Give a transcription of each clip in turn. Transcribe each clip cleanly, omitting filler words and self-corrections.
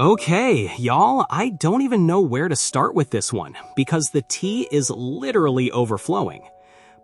Okay, y'all, I don't even know where to start with this one because the tea is literally overflowing.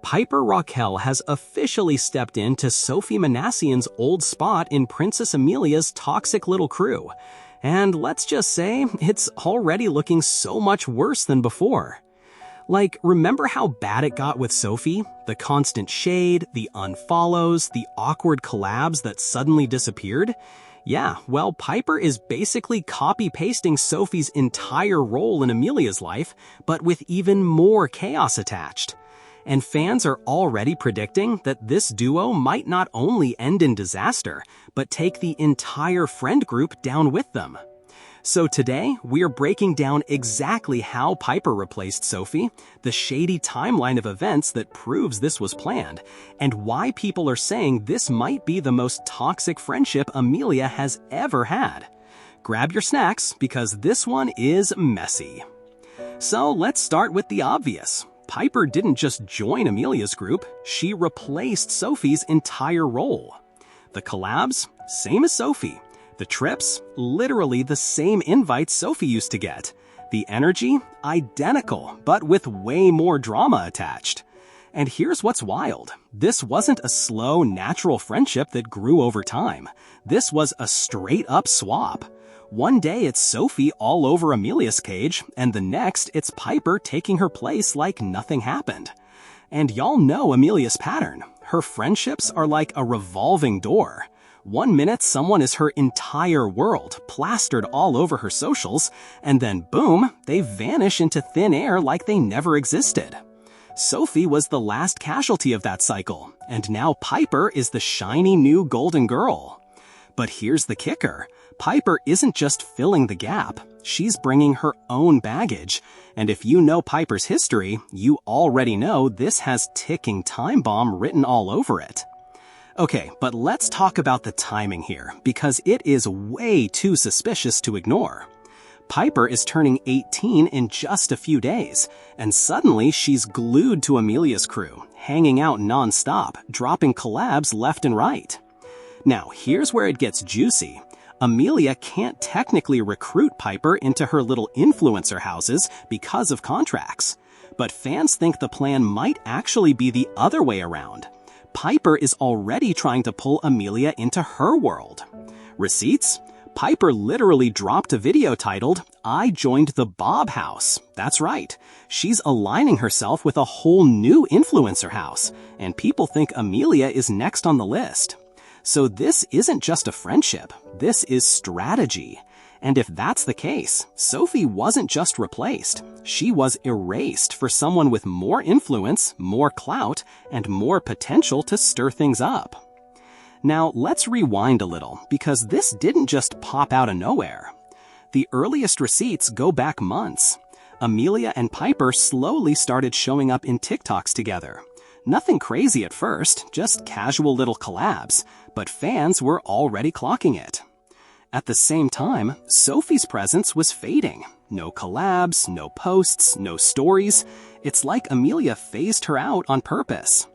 Piper Rockelle has officially stepped into Sofi Manassyan's old spot in Princess Amelia's toxic little crew. And let's just say, it's already looking so much worse than before. Like, remember how bad it got with Sofi? The constant shade, the unfollows, the awkward collabs that suddenly disappeared? Yeah, well, Piper is basically copy-pasting Sofi's entire role in Amelia's life, but with even more chaos attached. And fans are already predicting that this duo might not only end in disaster, but take the entire friend group down with them. So today, we're breaking down exactly how Piper replaced Sofi, the shady timeline of events that proves this was planned, and why people are saying this might be the most toxic friendship Amelia has ever had. Grab your snacks, because this one is messy. So let's start with the obvious. Piper didn't just join Amelia's group, she replaced Sofi's entire role. The collabs? Same as Sofi. The trips? Literally the same invites Sofi used to get. The energy? Identical, but with way more drama attached. And here's what's wild. This wasn't a slow, natural friendship that grew over time. This was a straight-up swap. One day it's Sofi all over Amelia's cage, and the next it's Piper taking her place like nothing happened. And y'all know Amelia's pattern. Her friendships are like a revolving door. 1 minute someone is her entire world, plastered all over her socials, and then boom, they vanish into thin air like they never existed. Sofi was the last casualty of that cycle, and now Piper is the shiny new golden girl. But here's the kicker. Piper isn't just filling the gap, she's bringing her own baggage. And if you know Piper's history, you already know this has ticking time bomb written all over it. Okay, but let's talk about the timing here, because it is way too suspicious to ignore. Piper is turning 18 in just a few days, and suddenly she's glued to Amelia's crew, hanging out non-stop, dropping collabs left and right. Now, here's where it gets juicy. Amelia can't technically recruit Piper into her little influencer houses because of contracts. But fans think the plan might actually be the other way around. Piper is already trying to pull Amelia into her world. Receipts? Piper literally dropped a video titled, "I joined the Bob House." That's right. She's aligning herself with a whole new influencer house, and people think Amelia is next on the list. So this isn't just a friendship, this is strategy. And if that's the case, Sofi wasn't just replaced, she was erased for someone with more influence, more clout, and more potential to stir things up. Now let's rewind a little, because this didn't just pop out of nowhere. The earliest receipts go back months. Amelia and Piper slowly started showing up in TikToks together. Nothing crazy at first, just casual little collabs, but fans were already clocking it. At the same time, Sofi's presence was fading. No collabs, no posts, no stories. It's like Amelia phased her out on purpose.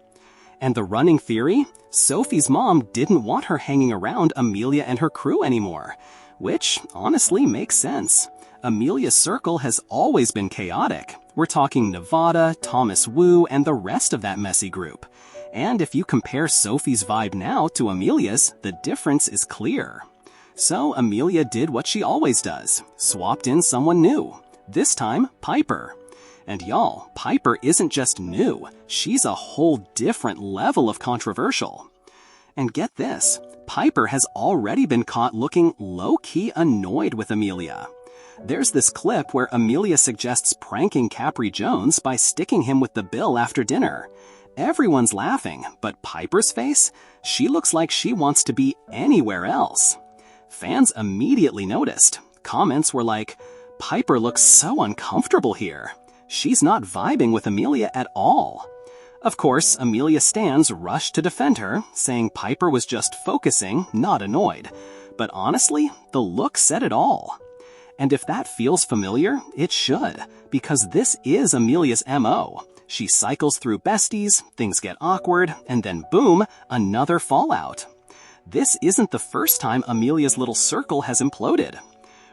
And the running theory? Sofi's mom didn't want her hanging around Amelia and her crew anymore, which honestly makes sense. Amelia's circle has always been chaotic. We're talking Nevada, Thomas Wu, and the rest of that messy group. And if you compare Sofi's vibe now to Amelia's, the difference is clear. So Amelia did what she always does, swapped in someone new. This time, Piper. And y'all, Piper isn't just new, she's a whole different level of controversial. And get this, Piper has already been caught looking low-key annoyed with Amelia. There's this clip where Amelia suggests pranking Capri Jones by sticking him with the bill after dinner. Everyone's laughing, but Piper's face? She looks like she wants to be anywhere else. Fans immediately noticed. Comments were like, "Piper looks so uncomfortable here. She's not vibing with Amelia at all." Of course, Amelia stans rushed to defend her, saying Piper was just focusing, not annoyed. But honestly, the look said it all. And if that feels familiar, it should, because this is Amelia's MO. She cycles through besties, things get awkward, and then boom, another fallout. This isn't the first time Amelia's little circle has imploded.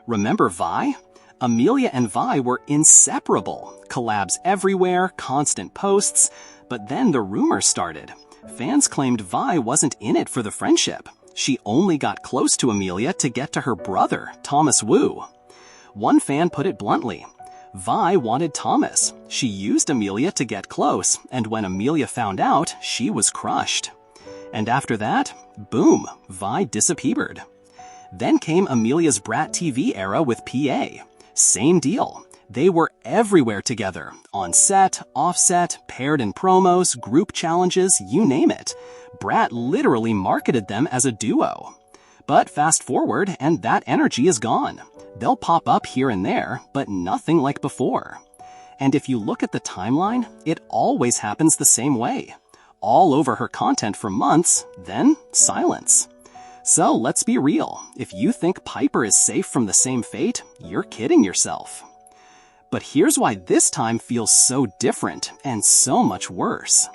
Remember Vi? Amelia and Vi were inseparable. Collabs everywhere, constant posts. But then the rumors started. Fans claimed Vi wasn't in it for the friendship. She only got close to Amelia to get to her brother, Thomas Wu. One fan put it bluntly. Vi wanted Thomas. She used Amelia to get close, and when Amelia found out, she was crushed. And after that, boom, Vi disappeared. Then came Amelia's Brat TV era with PA. Same deal. They were everywhere together, on set, off set, paired in promos, group challenges, you name it. Brat literally marketed them as a duo. But fast forward, and that energy is gone. They'll pop up here and there, but nothing like before. And if you look at the timeline, it always happens the same way. All over her content for months, then silence. So let's be real. If you think Piper is safe from the same fate, you're kidding yourself. But here's why this time feels so different and so much worse.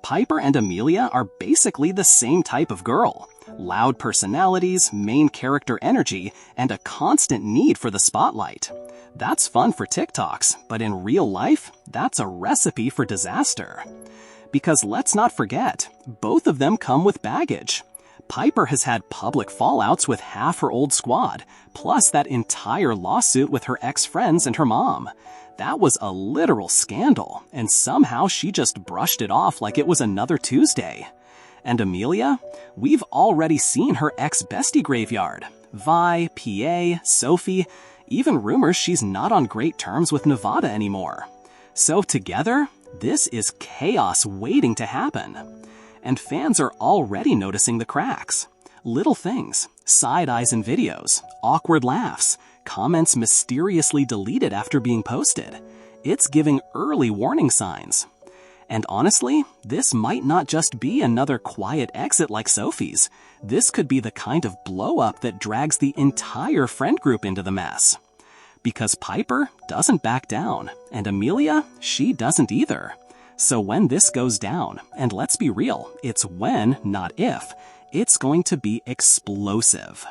Piper and Amelia are basically the same type of girl. Loud personalities, main character energy, and a constant need for the spotlight. That's fun for TikToks, but in real life, that's a recipe for disaster. Because let's not forget, both of them come with baggage. Piper has had public fallouts with half her old squad, plus that entire lawsuit with her ex-friends and her mom. That was a literal scandal, and somehow she just brushed it off like it was another Tuesday. And Amelia? We've already seen her ex-bestie graveyard. Vi, PA, Sofi, even rumors she's not on great terms with Nevada anymore. So together, this is chaos waiting to happen. And fans are already noticing the cracks. Little things, side eyes in videos, awkward laughs, comments mysteriously deleted after being posted. It's giving early warning signs. And honestly, this might not just be another quiet exit like Sofi's. This could be the kind of blow-up that drags the entire friend group into the mess. Because Piper doesn't back down, and Amelia, she doesn't either. So when this goes down, and let's be real, it's when, not if, it's going to be explosive.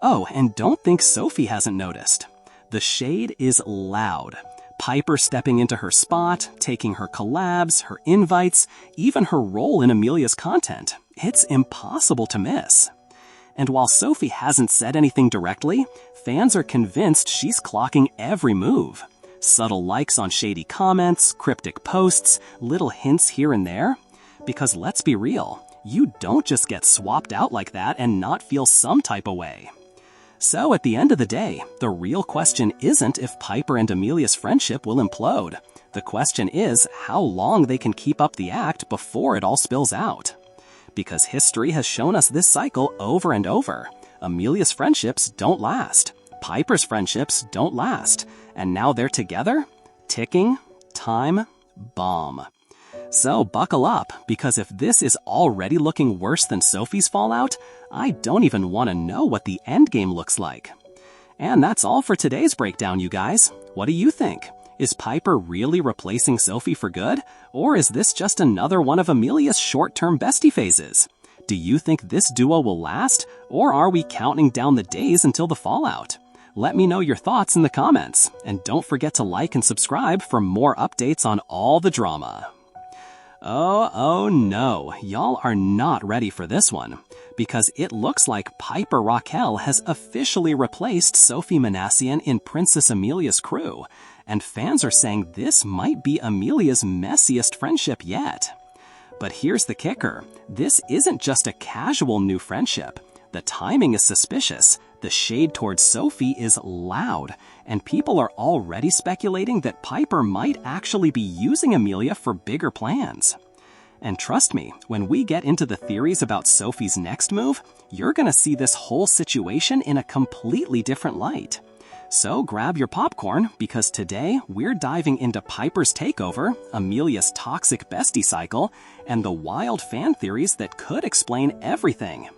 Oh, and don't think Sofi hasn't noticed. The shade is loud. Piper stepping into her spot, taking her collabs, her invites, even her role in Amelia's content. It's impossible to miss. And while Sofi hasn't said anything directly, fans are convinced she's clocking every move. Subtle likes on shady comments, cryptic posts, little hints here and there. Because let's be real, you don't just get swapped out like that and not feel some type of way. So at the end of the day, the real question isn't if Piper and Amelia's friendship will implode. The question is how long they can keep up the act before it all spills out. Because history has shown us this cycle over and over. Amelia's friendships don't last. Piper's friendships don't last. And now they're together? Ticking, time, bomb. So buckle up, because if this is already looking worse than Sofi's fallout, I don't even want to know what the endgame looks like. And that's all for today's breakdown, you guys. What do you think? Is Piper really replacing Sofi for good? Or is this just another one of Amelia's short-term bestie phases? Do you think this duo will last? Or are we counting down the days until the fallout? Let me know your thoughts in the comments. And don't forget to like and subscribe for more updates on all the drama. Oh no, y'all are not ready for this one. Because it looks like Piper Rockelle has officially replaced Sofi Manassyan in Princess Amelia's crew. And fans are saying this might be Amelia's messiest friendship yet. But here's the kicker. This isn't just a casual new friendship. The timing is suspicious. The shade towards Sofi is loud. And people are already speculating that Piper might actually be using Amelia for bigger plans. And trust me, when we get into the theories about Sofi's next move, you're gonna see this whole situation in a completely different light. So grab your popcorn, because today we're diving into Piper's takeover, Amelia's toxic bestie cycle, and the wild fan theories that could explain everything.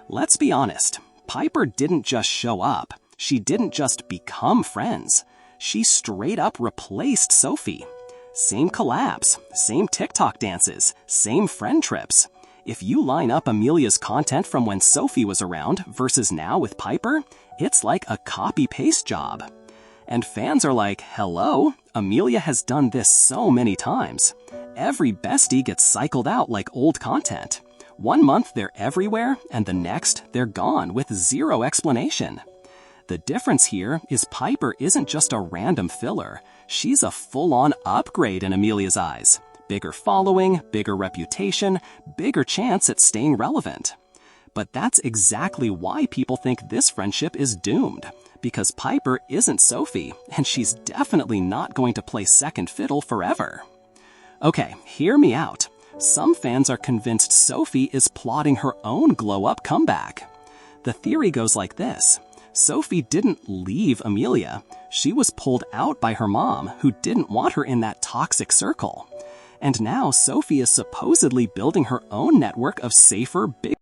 Let's be honest, Piper didn't just show up. She didn't just become friends. She straight up replaced Sofi. Same collabs, same TikTok dances, same friend trips. If you line up Amelia's content from when Sofi was around versus now with Piper, it's like a copy-paste job. And fans are like, hello, Amelia has done this so many times. Every bestie gets cycled out like old content. One month they're everywhere, and the next they're gone with zero explanation. The difference here is Piper isn't just a random filler. She's a full-on upgrade in Amelia's eyes. Bigger following, bigger reputation, bigger chance at staying relevant. But that's exactly why people think this friendship is doomed. Because Piper isn't Sofi, and she's definitely not going to play second fiddle forever. Okay, hear me out. Some fans are convinced Sofi is plotting her own glow-up comeback. The theory goes like this. Sofi didn't leave Amelia. She was pulled out by her mom, who didn't want her in that toxic circle. And now Sofi is supposedly building her own network of safer, big